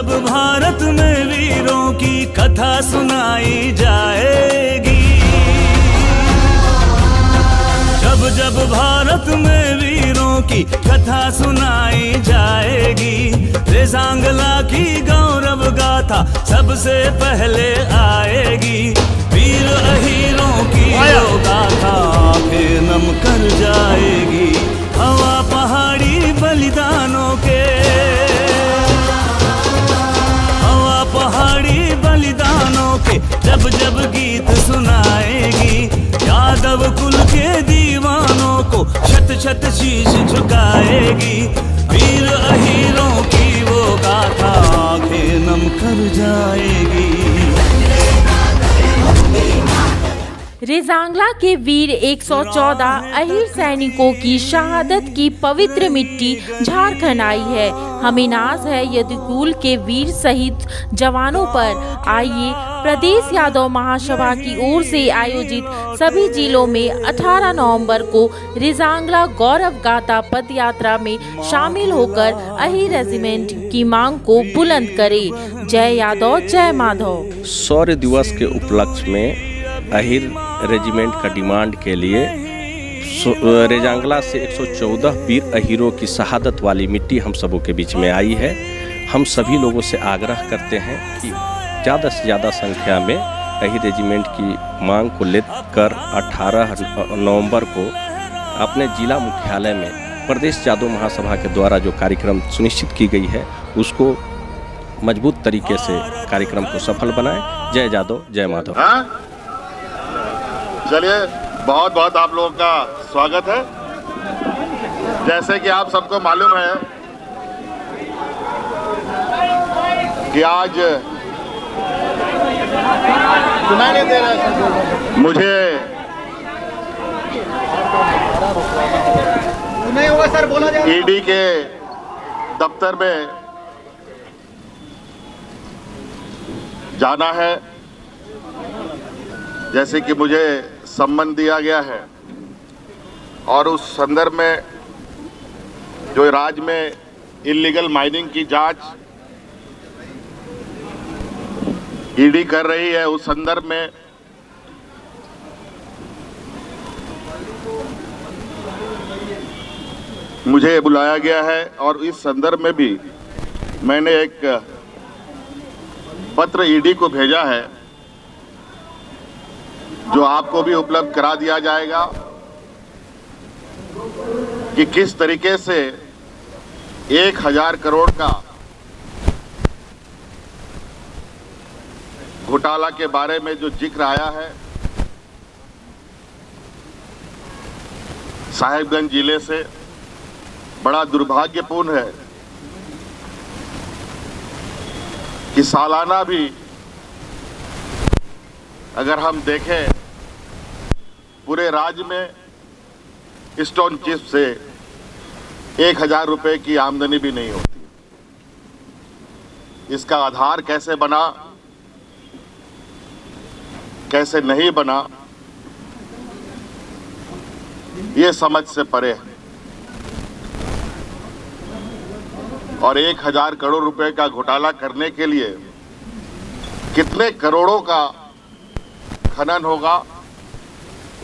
जब भारत में वीरों की कथा सुनाई जाएगी, जब जब भारत में वीरों की कथा सुनाई जाएगी, रेजांगला की गौरव गाथा सबसे पहले आएगी। वीर अहीरों की वो गाथा आंखें नम कर जाएगी। हवा पहाड़ी बलिदानों के, हवा पहाड़ी बलिदानों के जब जब गीत सुनाएगी, यादव कुल के दीवानों को शत शत शीश झुकाएगी। वीर अहीरों की वो गाथा आंखें नम कर जाएगी। रेजांगला के वीर 114 अहीर सैनिकों की शहादत की पवित्र मिट्टी झारखंड आई है। हमें नाज है यदुकुल के वीर शहीद जवानों पर। आइए प्रदेश यादव महासभा की ओर से आयोजित सभी जिलों में 18 नवंबर को रेजांगला गौरव गाथा पद यात्रा में शामिल होकर अहीर रेजिमेंट की मांग को बुलंद करें। जय यादव जय माधव। शौर्य दिवस के उपलक्ष्य में अहीर रेजिमेंट का डिमांड के लिए रेजांगला से 114 वीर अहीरों की शहादत वाली मिट्टी हम सबों के बीच में आई है। हम सभी लोगों से आग्रह करते हैं कि ज़्यादा से ज़्यादा संख्या में अहीर रेजिमेंट की मांग को लेकर 18 नवंबर को अपने जिला मुख्यालय में प्रदेश यादव महासभा के द्वारा जो कार्यक्रम सुनिश्चित की गई है उसको मजबूत तरीके से कार्यक्रम को सफल बनाएं। जय यादव जय माधव। चलिए, बहुत बहुत आप लोगों का स्वागत है। जैसे कि आप सबको मालूम है कि आज सुनाई नहीं दे रहा है, मुझे नहीं होगा सर, बोला जाए। ईडी के दफ्तर में जाना है, जैसे कि मुझे सम्मन दिया गया है, और उस संदर्भ में जो राज्य में इल्लीगल माइनिंग की जांच ईडी कर रही है, उस संदर्भ में मुझे बुलाया गया है। और इस संदर्भ में भी मैंने एक पत्र ईडी को भेजा है जो आपको भी उपलब्ध करा दिया जाएगा कि किस तरीके से 1000 करोड़ का घोटाला के बारे में जो जिक्र आया है साहिबगंज जिले से, बड़ा दुर्भाग्यपूर्ण है कि सालाना भी अगर हम देखें पूरे राज्य में स्टोन चिप्स से 1000 रुपए की आमदनी भी नहीं होती। इसका आधार कैसे बना, कैसे नहीं बना, ये समझ से परे है। और 1000 करोड़ रुपए का घोटाला करने के लिए कितने करोड़ों का खनन होगा,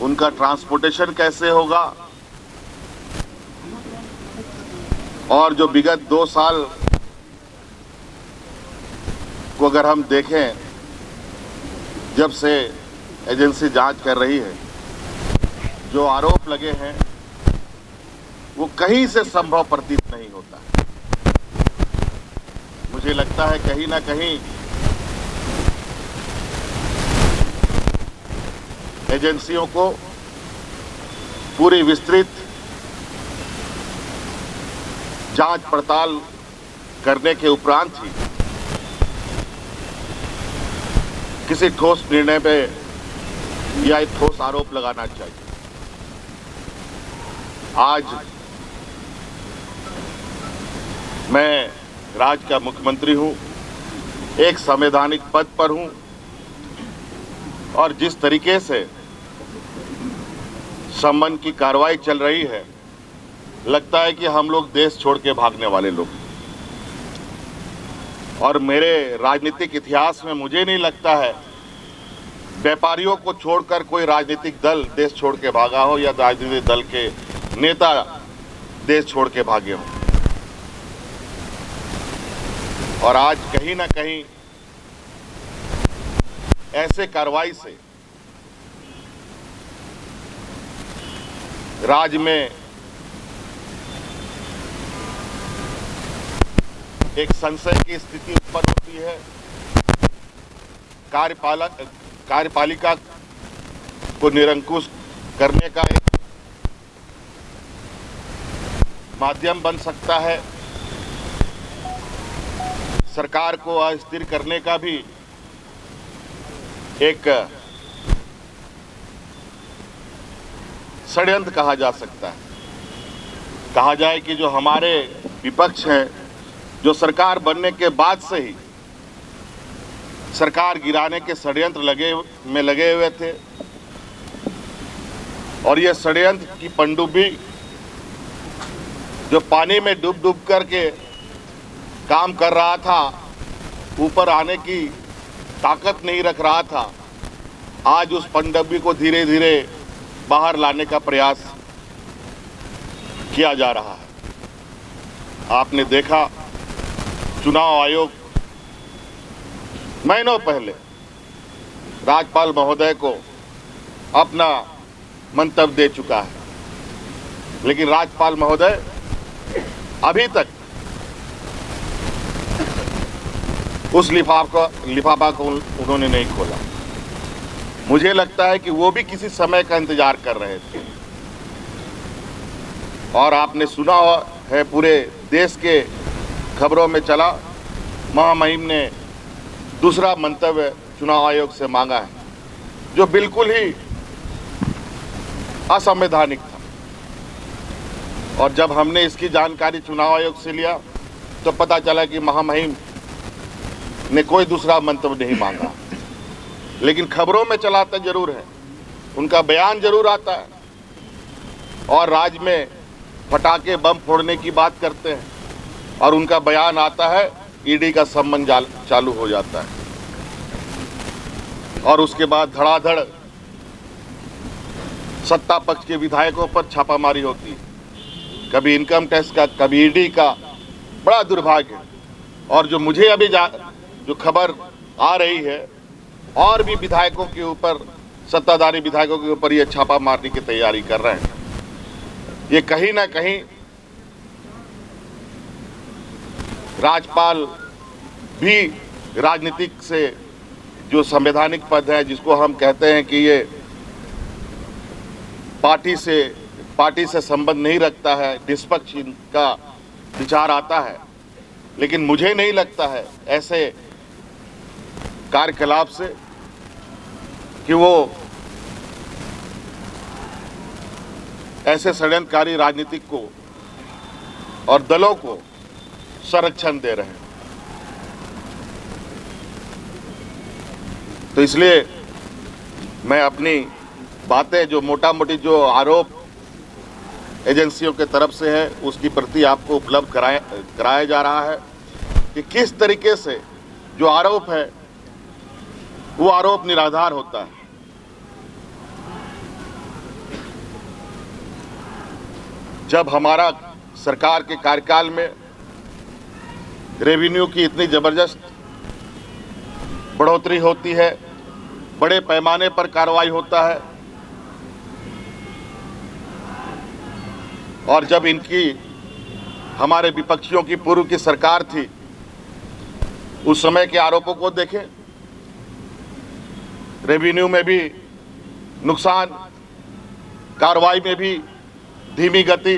उनका ट्रांसपोर्टेशन कैसे होगा, और जो विगत 2 साल को अगर हम देखें, जब से एजेंसी जांच कर रही है, जो आरोप लगे हैं वो कहीं से संभव प्रतीत नहीं होता। मुझे लगता है कहीं ना कहीं एजेंसियों को पूरी विस्तृत जांच पड़ताल करने के उपरांत ही किसी ठोस निर्णय पे या एक ठोस आरोप लगाना चाहिए। आज मैं राज्य का मुख्यमंत्री हूं, एक संवैधानिक पद पर हूं, और जिस तरीके से सम्मन की कार्रवाई चल रही है, लगता है कि हम लोग देश छोड़ के भागने वाले लोग। और मेरे राजनीतिक इतिहास में मुझे नहीं लगता है व्यापारियों को छोड़कर कोई राजनीतिक दल देश छोड़ के भागा हो या राजनीतिक दल के नेता देश छोड़ के भागे हों। और आज कहीं ना कहीं ऐसे कार्रवाई से राज्य में एक संशय की स्थिति उत्पन्न होती है। कार्यपालिका को निरंकुश करने का एक माध्यम बन सकता है। सरकार को अस्थिर करने का भी एक षड्यंत्र कहा जा सकता है। कहा जाए कि जो हमारे विपक्ष हैं, जो सरकार बनने के बाद से ही सरकार गिराने के षड्यंत्र लगे हुए थे और ये षड्यंत्र की पनडुब्बी जो पानी में डूब करके काम कर रहा था, ऊपर आने की ताकत नहीं रख रहा था, आज उस पनडुब्बी को धीरे धीरे बाहर लाने का प्रयास किया जा रहा है। आपने देखा चुनाव आयोग महीनों पहले राज्यपाल महोदय को अपना मंतव्य दे चुका है, लेकिन राज्यपाल महोदय अभी तक उस लिफाफा को उन्होंने नहीं खोला। मुझे लगता है कि वो भी किसी समय का इंतजार कर रहे थे। और आपने सुना है, पूरे देश के खबरों में चला, महामहिम ने दूसरा मंतव्य चुनाव आयोग से मांगा है, जो बिल्कुल ही असंवैधानिक था। और जब हमने इसकी जानकारी चुनाव आयोग से लिया तो पता चला कि महामहिम ने कोई दूसरा मंतव्य नहीं मांगा, लेकिन खबरों में चलाता जरूर है, उनका बयान जरूर आता है और राज्य में पटाखे बम फोड़ने की बात करते हैं और उनका बयान आता है, ईडी का सम्मन चालू हो जाता है और उसके बाद धड़ाधड़ सत्ता पक्ष के विधायकों पर छापामारी होती है, कभी इनकम टैक्स का, कभी ईडी का। बड़ा दुर्भाग्य है। और जो मुझे अभी जो खबर आ रही है, और भी विधायकों के ऊपर, सत्ताधारी विधायकों के ऊपर ये छापा मारने की तैयारी कर रहे हैं। ये कहीं ना कहीं राज्यपाल भी राजनीतिक से जो संवैधानिक पद है, जिसको हम कहते हैं कि ये पार्टी से संबंध नहीं रखता है, निष्पक्ष इनका विचार आता है, लेकिन मुझे नहीं लगता है ऐसे कार्यकलाप से कि वो ऐसे षड्यंत्रकारी राजनीतिक को और दलों को संरक्षण दे रहे हैं। तो इसलिए मैं अपनी बातें, जो मोटा मोटी जो आरोप एजेंसियों के तरफ से है, उसकी प्रति आपको उपलब्ध कराया जा रहा है कि किस तरीके से जो आरोप है वो आरोप निराधार होता है। जब हमारा सरकार के कार्यकाल में रेवेन्यू की इतनी जबरदस्त बढ़ोतरी होती है, बड़े पैमाने पर कार्रवाई होता है, और जब इनकी हमारे विपक्षियों की पूर्व की सरकार थी, उस समय के आरोपों को देखें, रेवेन्यू में भी नुकसान, कार्रवाई में भी धीमी गति।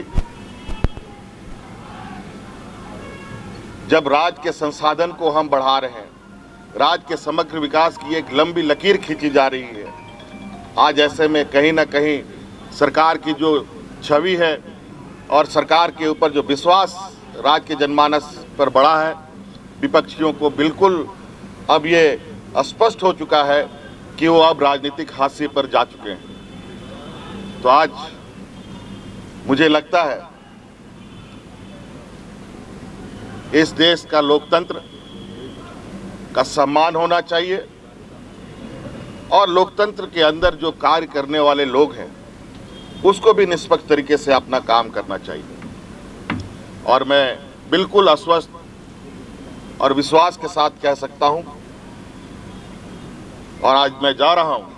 जब राज्य के संसाधन को हम बढ़ा रहे हैं, राज्य के समग्र विकास की एक लंबी लकीर खींची जा रही है, आज ऐसे में कहीं ना कहीं सरकार की जो छवि है और सरकार के ऊपर जो विश्वास राज्य के जनमानस पर बढ़ा है, विपक्षियों को बिल्कुल अब ये स्पष्ट हो चुका है कि वो अब राजनीतिक हाशिए पर जा चुके हैं। तो आज मुझे लगता है इस देश का लोकतंत्र का सम्मान होना चाहिए और लोकतंत्र के अंदर जो कार्य करने वाले लोग हैं उसको भी निष्पक्ष तरीके से अपना काम करना चाहिए। और मैं बिल्कुल आश्वस्त और विश्वास के साथ कह सकता हूं, और आज मैं जा रहा हूं,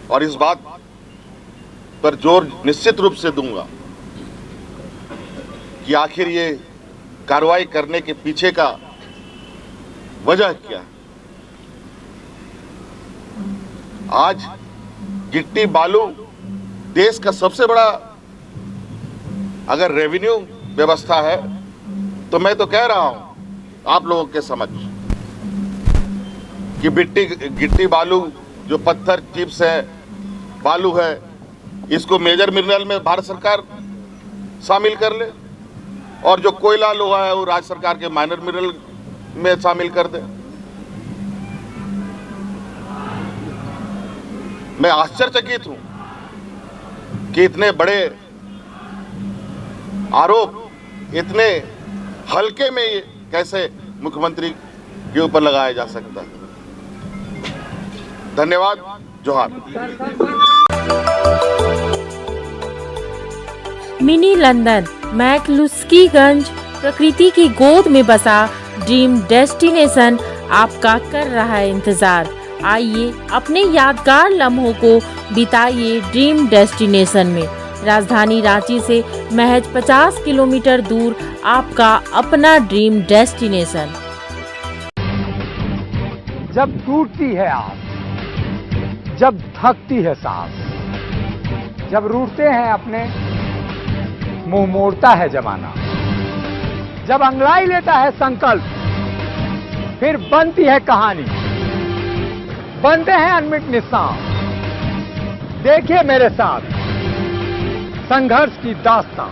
और इस बात पर जोर निश्चित रूप से दूंगा कि आखिर ये कार्रवाई करने के पीछे का वजह क्या है। आज गिट्टी बालू देश का सबसे बड़ा अगर रेवेन्यू व्यवस्था है तो मैं तो कह रहा हूं आप लोगों के समक्ष कि गिट्टी बालू जो पत्थर चिप्स है, बालू है, इसको मेजर मिनरल में भारत सरकार शामिल कर ले और जो कोयला लोहा है वो राज्य सरकार के माइनर मिनरल में शामिल कर दे। मैं आश्चर्यचकित हूं कि इतने बड़े आरोप इतने हल्के में ये कैसे मुख्यमंत्री के ऊपर लगाया जा सकता है। धन्यवाद। जोहार। मिनी लंदन मैक्लुस्कीगंज प्रकृति की गोद में बसा ड्रीम डेस्टिनेशन आपका कर रहा है इंतजार। आइए अपने यादगार लम्हों को बिताइए ड्रीम डेस्टिनेशन में। राजधानी रांची से महज 50 किलोमीटर दूर आपका अपना ड्रीम डेस्टिनेशन। जब टूटती है आस, जब थकती है सांस, जब रूठते हैं अपने, मुंह मोड़ता है जमाना, जब अंगड़ाई लेता है संकल्प, फिर बनती है कहानी, बनते हैं अनमिट निशान। देखिए मेरे साथ संघर्ष की दास्तां।